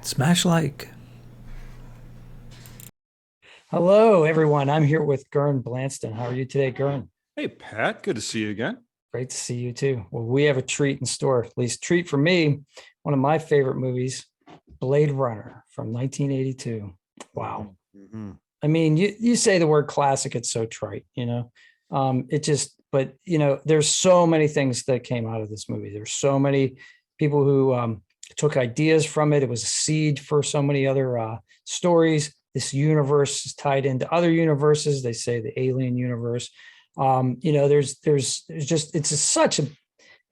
Smash like. Hello, everyone. I'm here with Gern Blanston. How are you today, Gern? Hey, Pat, good to see you again. Great to see you too. Well, we have a treat in store, at least treat for me. One of my favorite movies, Blade Runner from 1982. Wow. Mm-hmm. I mean, you say the word classic, it's so trite, it just, but there's so many things that came out of this movie. There's so many people who took ideas from it. It was a seed for so many other stories. This universe is tied into other universes. They say the alien universe. There's just such an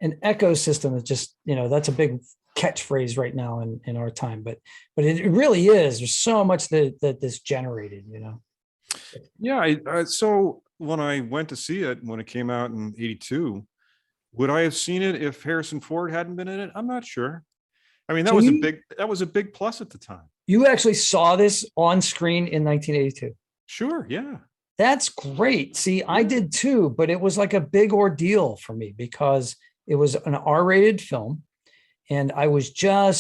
ecosystem that just that's a big catchphrase right now in our time, but it really is. There's so much that this generated. Yeah, so when I went to see it when it came out in '82, would I have seen it if Harrison Ford hadn't been in it? I'm not sure. I mean, So that was a big plus at the time. you actually saw this on screen in 1982. Sure, yeah. That's great. See, I Yeah. did too, but it was like a big ordeal for me because it was an R-rated film, and I was a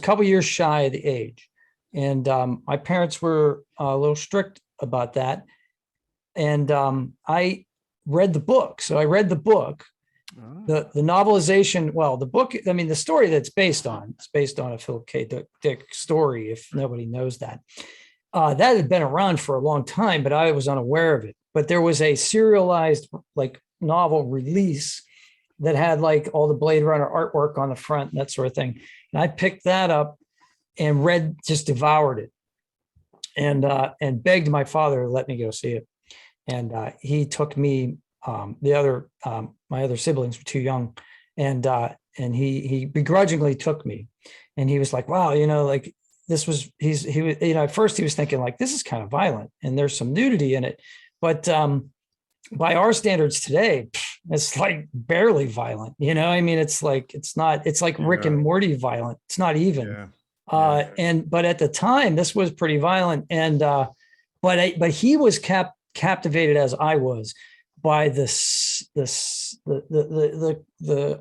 couple years shy of the age, and my parents were a little strict about that, and I read the book. So I read the book, Oh, the novelization. Well, the book. I mean, the story that's based on. It's based on a Philip K. Dick story. If nobody knows that, that had been around for a long time, but I was unaware of it. But there was a serialized like novel release that had like all the Blade Runner artwork on the front and that sort of thing. And I picked that up and just devoured it, and begged my father to let me go see it. And he took me. My other siblings were too young, and he begrudgingly took me, and he was like, "Wow, like this was he was at first he was thinking like this is kind of violent and there's some nudity in it, but by our standards today, it's like barely violent. I mean, it's like Rick yeah, and Morty violent. It's not even. yeah, yeah. But at the time, this was pretty violent, and but he was captivated as I was by the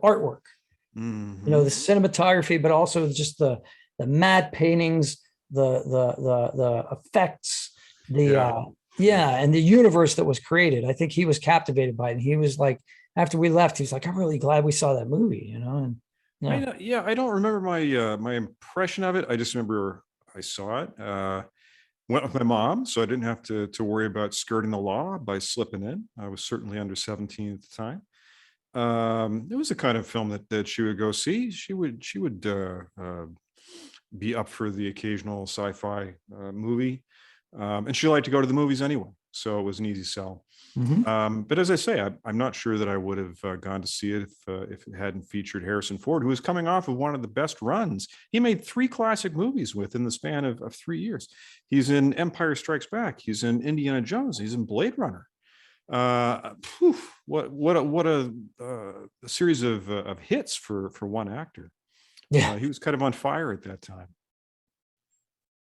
artwork, the Hmm. cinematography, but also just the matte paintings, the effects, the Yeah, yeah. yeah, and the universe that was created. I think he was captivated by it. And he was like, after we left, he was like, I'm really glad we saw that movie, and I yeah. know, yeah, I don't remember my impression of it. I just remember I saw it. Went with my mom, so I didn't have to worry about skirting the law by slipping in. I was certainly under 17 at the time. It was the kind of film that she would go see. She would be up for the occasional sci-fi movie, and she liked to go to the movies anyway, so it was an easy sell. Mhm. But as I say, I'm not sure that I would have gone to see it if it hadn't featured Harrison Ford, who was coming off of one of the best runs. He made three classic movies within the span of 3 years. He's in Empire Strikes Back. He's in Indiana Jones. He's in Blade Runner. Phew, a series of hits for one actor. Yeah, He was kind of on fire at that time.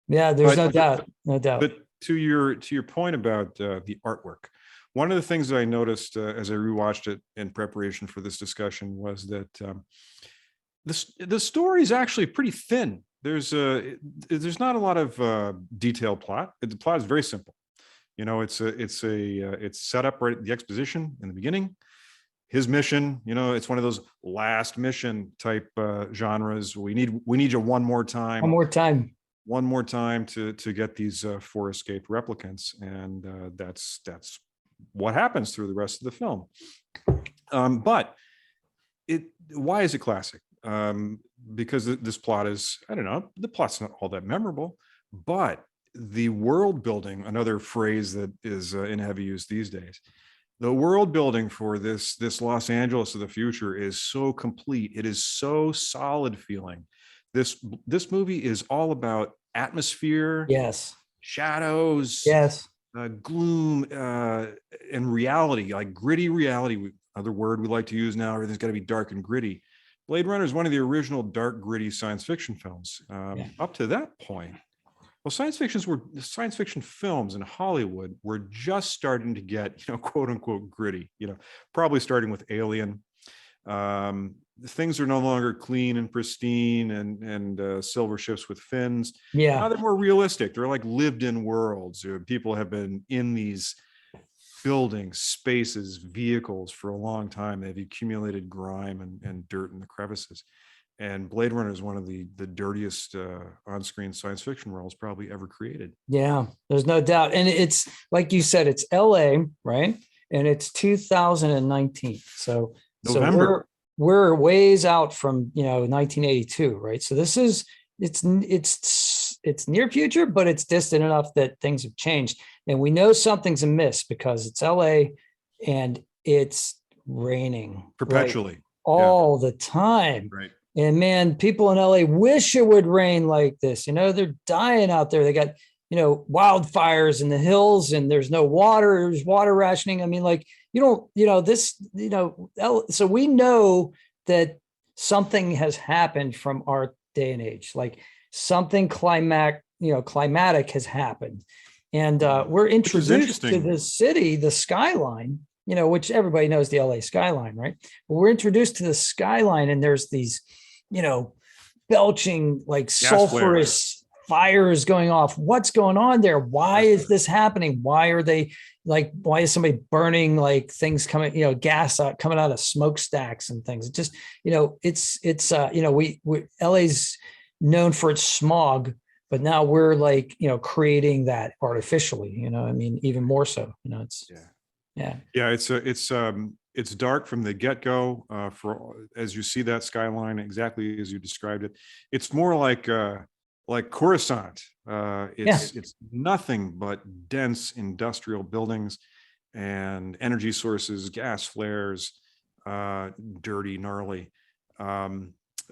yeah. There's no But but doubt, no doubt. but to your point about the artwork, one of the things that I noticed as I rewatched it in preparation for this discussion was that the story is actually pretty thin. There's not a lot of detailed plot. The plot is very simple. It's set up right at the exposition in the beginning. His mission, it's one of those last mission type genres. We need you One more time. one more time to get these four escaped replicants, and that's what happens through the rest of the film. But why is it classic? Because this plot is, I don't know, the plot's not all that memorable, but the world building, another phrase that is in heavy use these days, the world building for this Los Angeles of the future is so complete. It is so solid feeling. This movie is all about atmosphere, Yes, shadows, yes. gloom, and reality, like gritty reality. Another word we like to use now. Everything's got to be dark and gritty. Blade Runner is one of the original dark, gritty science fiction films. Yeah. Up to that point, well, science fiction films in Hollywood were just starting to get, quote unquote, gritty. Probably starting with Alien, things are no longer clean and pristine and silver ships with fins. Yeah. Now they're more realistic. They're like lived-in worlds. People have been in these buildings, spaces, vehicles for a long time. They've accumulated grime and dirt in the crevices. And Blade Runner is one of the dirtiest on-screen science fiction worlds probably ever created. Yeah, there's no doubt. And it's like you said, it's LA, right? And it's 2019. So November. We're ways out from 1982, right? So this is it's near future, but it's distant enough that things have changed. And we know something's amiss because it's LA and it's raining Perpetually. Right? All the time. Right. And man, people in LA wish it would rain like this. They're dying out there. They got, wildfires in the hills and there's no water. There's water rationing. I mean, like, so we know that something has happened from our day and age, like something climatic has happened. And we're introduced to the city, the skyline, which everybody knows the LA skyline, right? But we're introduced to the skyline and there's these, belching like sulfurous fires going off. What's going on there? Why is this happening? Why are they why is somebody burning like things coming, gas coming out of smokestacks and things? It just, LA's known for its smog, but now we're like, creating that artificially, I mean, even more so, it's dark from the get-go. As you see that skyline, exactly as you described it, it's more like Coruscant. It's nothing but dense industrial buildings and energy sources, gas flares, dirty, gnarly. I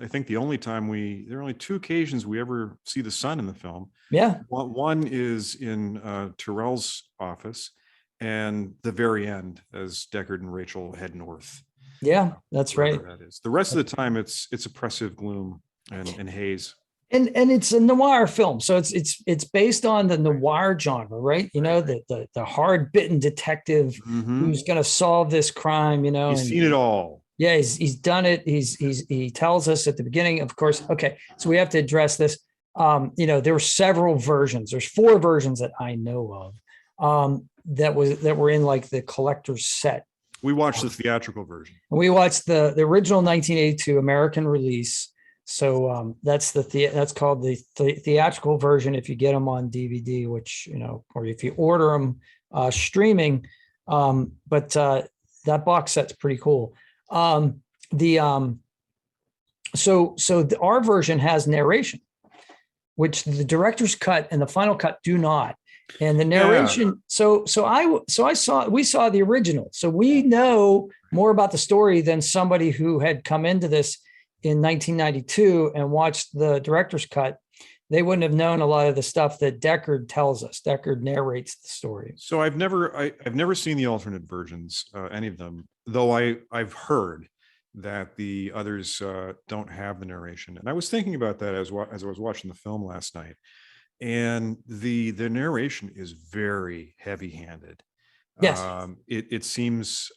think there are only two occasions we ever see the sun in the film. Yeah. One is in Tyrell's office, and the very end as Deckard and Rachel head north. Yeah, that's right. That is. The rest of the time, it's oppressive gloom and haze. And it's a noir film, so it's based on the noir genre, right? The hard bitten detective who's going to solve this crime. He's seen it all. Yeah, he's done it. He tells us at the beginning, of course. Okay, so we have to address this. There were several versions. There's 4 versions that I know of that were in like the collector's set. We watched the theatrical version. And we watched the original 1982 American release. So that's called the theatrical version if you get them on DVD, which, or if you order them streaming. But that box set's pretty cool. Our version has narration, which the director's cut and the final cut do not. And the narration, we saw the original. So we know more about the story than somebody who had come into this in 1992 and watched the director's cut. They wouldn't have known a lot of the stuff that Deckard tells us. Deckard narrates the story. So I've never seen the alternate versions, any of them, though I've heard that the others don't have the narration. And I was thinking about that as I was watching the film last night. And the narration is very heavy-handed. Yes. It seems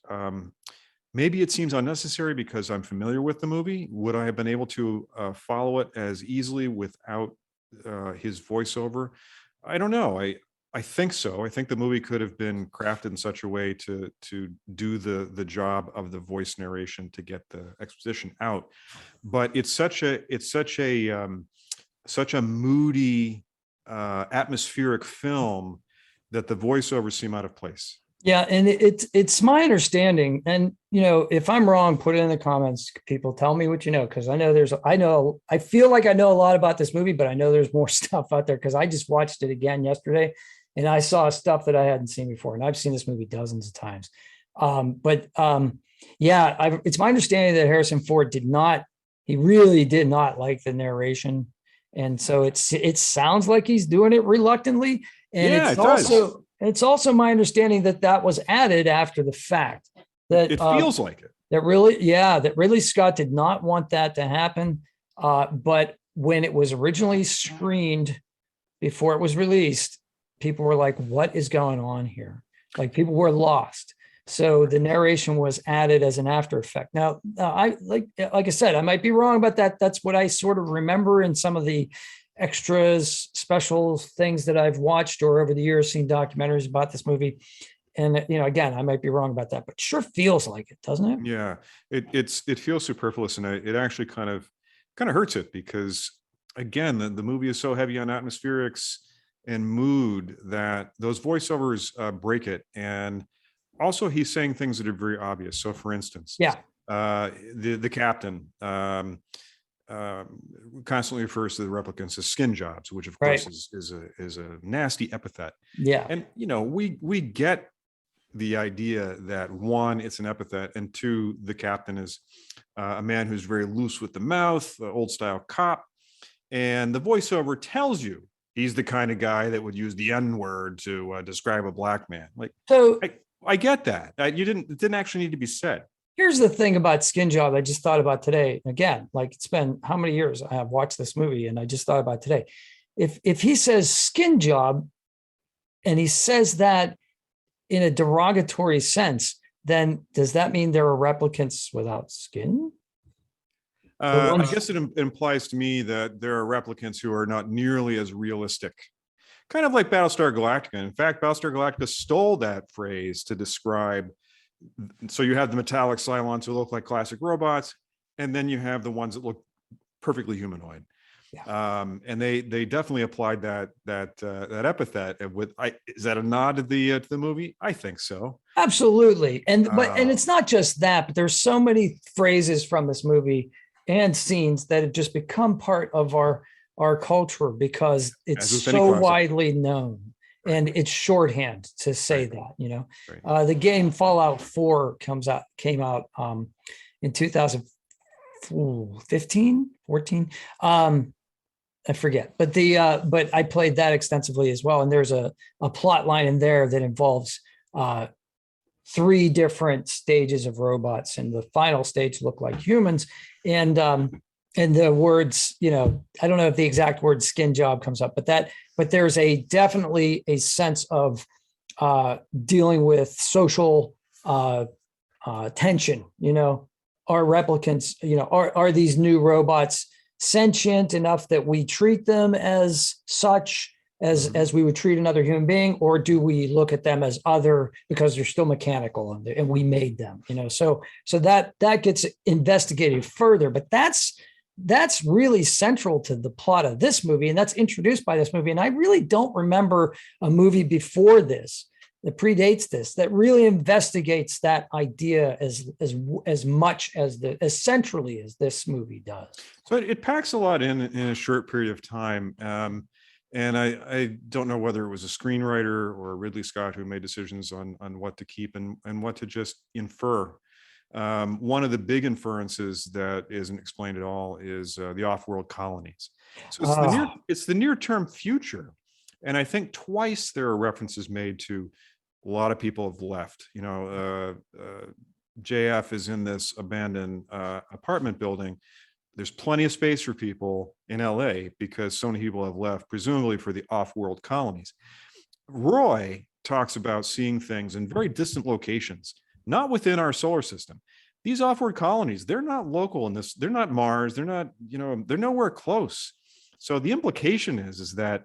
maybe it seems unnecessary because I'm familiar with the movie. Would I have been able to follow it as easily without his voiceover? I don't know. I think so. I think the movie could have been crafted in such a way to do the job of the voice narration to get the exposition out. But it's such a moody, atmospheric film that the voiceovers seem out of place. Yeah, and it's my understanding, and if I'm wrong, put it in the comments. People, tell me what you know, because I feel like I know a lot about this movie, but I know there's more stuff out there because I just watched it again yesterday, and I saw stuff that I hadn't seen before, and I've seen this movie dozens of times. It's my understanding that Harrison Ford really did not like the narration. And so it sounds like he's doing it reluctantly. And it's also my understanding that was added after the fact. That it feels like it. That Ridley Scott did not want that to happen. But when it was originally screened, before it was released, people were like, what is going on here? Like, people were lost. So the narration was added as an after effect. Now, I like I said, I might be wrong about that. That's what I sort of remember in some of the extras, special things that I've watched or over the years seen documentaries about this movie. And again, I might be wrong about that, but sure feels like it, doesn't it? Yeah, it feels superfluous, and it actually kind of hurts it, because again, the movie is so heavy on atmospherics and mood that those voiceovers break it. And also, he's saying things that are very obvious. So, for instance, Yeah. The captain constantly refers to the replicants as skin jobs, which of course is a nasty epithet. Yeah. And we get the idea that, one, it's an epithet, and two, the captain is a man who's very loose with the mouth, old style cop, and the voiceover tells you he's the kind of guy that would use the N-word to describe a black man. Like, So I get that. It didn't actually need to be said. here's the thing about skin job I just thought about today. Again, like, it's been how many years I have watched this movie, and I just thought about today. If he says skin job, and he says that in a derogatory sense, then does that mean there are replicants without skin? I guess it implies to me that there are replicants who are not nearly as realistic, kind of like Battlestar Galactica. In fact, Battlestar Galactica stole that phrase to describe. So you have the metallic Cylons who look like classic robots, and then you have the ones that look perfectly humanoid. Yeah. And they definitely applied that epithet. Is that a nod to the movie? I think so. Absolutely. And it's not just that, but there's so many phrases from this movie and scenes that have just become part of our culture because it's so widely known. Right. And it's shorthand to say that, Right. The game Fallout 4 came out in 2015, 14. I forget, but but I played that extensively as well. And there's a plot line in there that involves 3 different stages of robots, and the final stage look like humans. And the words, I don't know if the exact word skin job comes up, but there's definitely a sense of dealing with social tension. Are replicants, are these new robots sentient enough that we treat them as such as we would treat another human being, or do we look at them as other because they're still mechanical and we made them, so that gets investigated further. But that's really central to the plot of this movie, and that's introduced by this movie. And I really don't remember a movie before this that predates this that really investigates that idea as much as centrally as this movie does. So it packs a lot in a short period of time. And I don't know whether it was a screenwriter or Ridley Scott who made decisions on what to keep and what to just infer. One of the big inferences that isn't explained at all is the Offworld Colonies. So it's the near-term future. And I think twice there are references made to a lot of people have left. JF is in this abandoned apartment building. There's plenty of space for people in LA because so many people have left, presumably for the off-world colonies. Roy talks about seeing things in very distant locations, not within our solar system. These off-world colonies, they're not local in this. They're not Mars. They're not, they're nowhere close. So the implication is that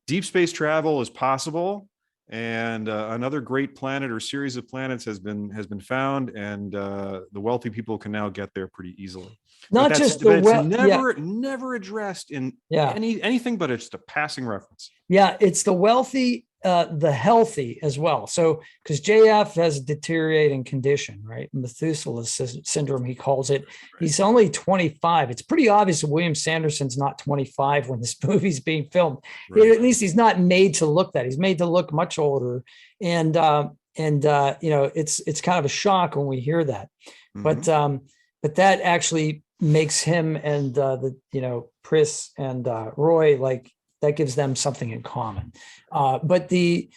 deep space travel is possible, and another great planet or series of planets has been found, and the wealthy people can now get there pretty easily. Not just never addressed in anything, but it's just a passing reference. Yeah, it's the wealthy, the healthy as well. So because JF has a deteriorating condition, right? Methuselah's syndrome, he calls it. Right. He's only 25. It's pretty obvious that William Sanderson's not 25 when this movie's being filmed. Right. At least he's not made to look that. He's made to look much older. And it's kind of a shock when we hear that. Mm-hmm. But that actually makes him and Pris and Roy, like, that gives them something in common. And we're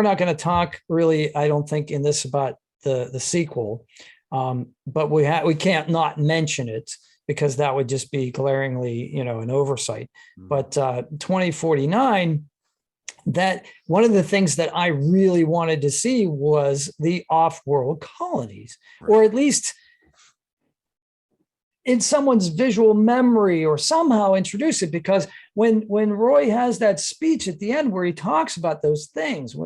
not going to talk really, I don't think, in this about the sequel, but we can't not mention it because that would just be glaringly, an oversight. Mm-hmm. But 2049, that one of the things that I really wanted to see was the off-world colonies, Right. or at least in someone's visual memory, or somehow introduce it. Because when Roy has that speech at the end where he talks about those things,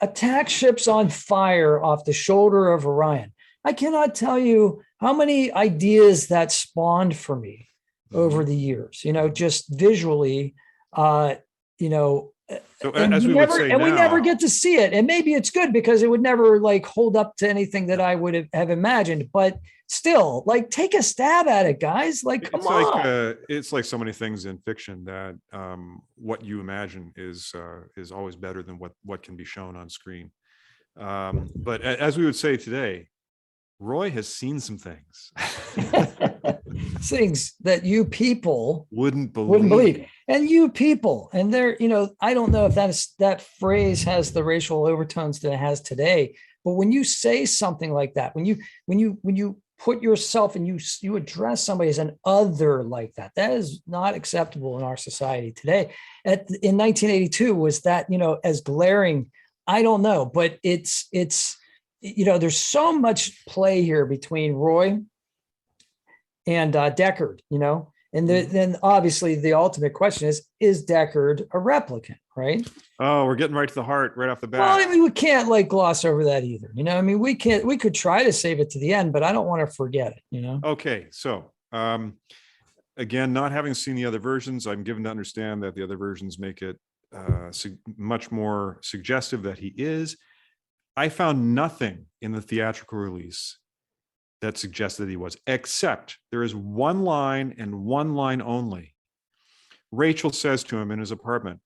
attack ships on fire off the shoulder of Orion, I cannot tell you how many ideas that spawned for me over the years, just visually, So and as we would say we never now, get to see it. And maybe it's good because it would never like hold up to anything that I would have imagined. But still, like, take a stab at it, guys. Like, come on. It's like so many things in fiction that what you imagine is always better than what can be shown on screen. But as we would say today, Roy has seen some things. Things that you people wouldn't believe. And you people, and there, I don't know if that phrase has the racial overtones that it has today, but when you say something like that, when you put yourself and you address somebody as an other like that, that is not acceptable in our society today. In 1982, was that, as glaring? I don't know, but it's there's so much play here between Roy and Deckard, and then obviously the ultimate question is Deckard a replicant, right? Oh, we're getting right to the heart right off the bat. Well, I mean, we can't like gloss over that either. We could try to save it to the end, but I don't want to forget it, Okay. So, again, not having seen the other versions, I'm given to understand that the other versions make it much more suggestive that he is. I found nothing in the theatrical release that suggests that he was, except there is one line and one line only. Rachel says to him in his apartment,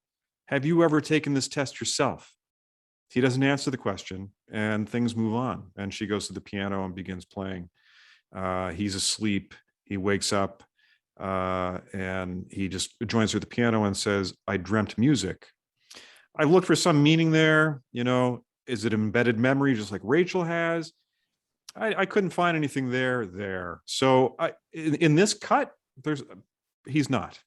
"Have you ever taken this test yourself?" He doesn't answer the question, and things move on. And she goes to the piano and begins playing. He's asleep. He wakes up, and he just joins her at the piano and says, "I dreamt music." I looked for some meaning there. Is it embedded memory just like Rachel has? I couldn't find anything there. So in this cut, he's not.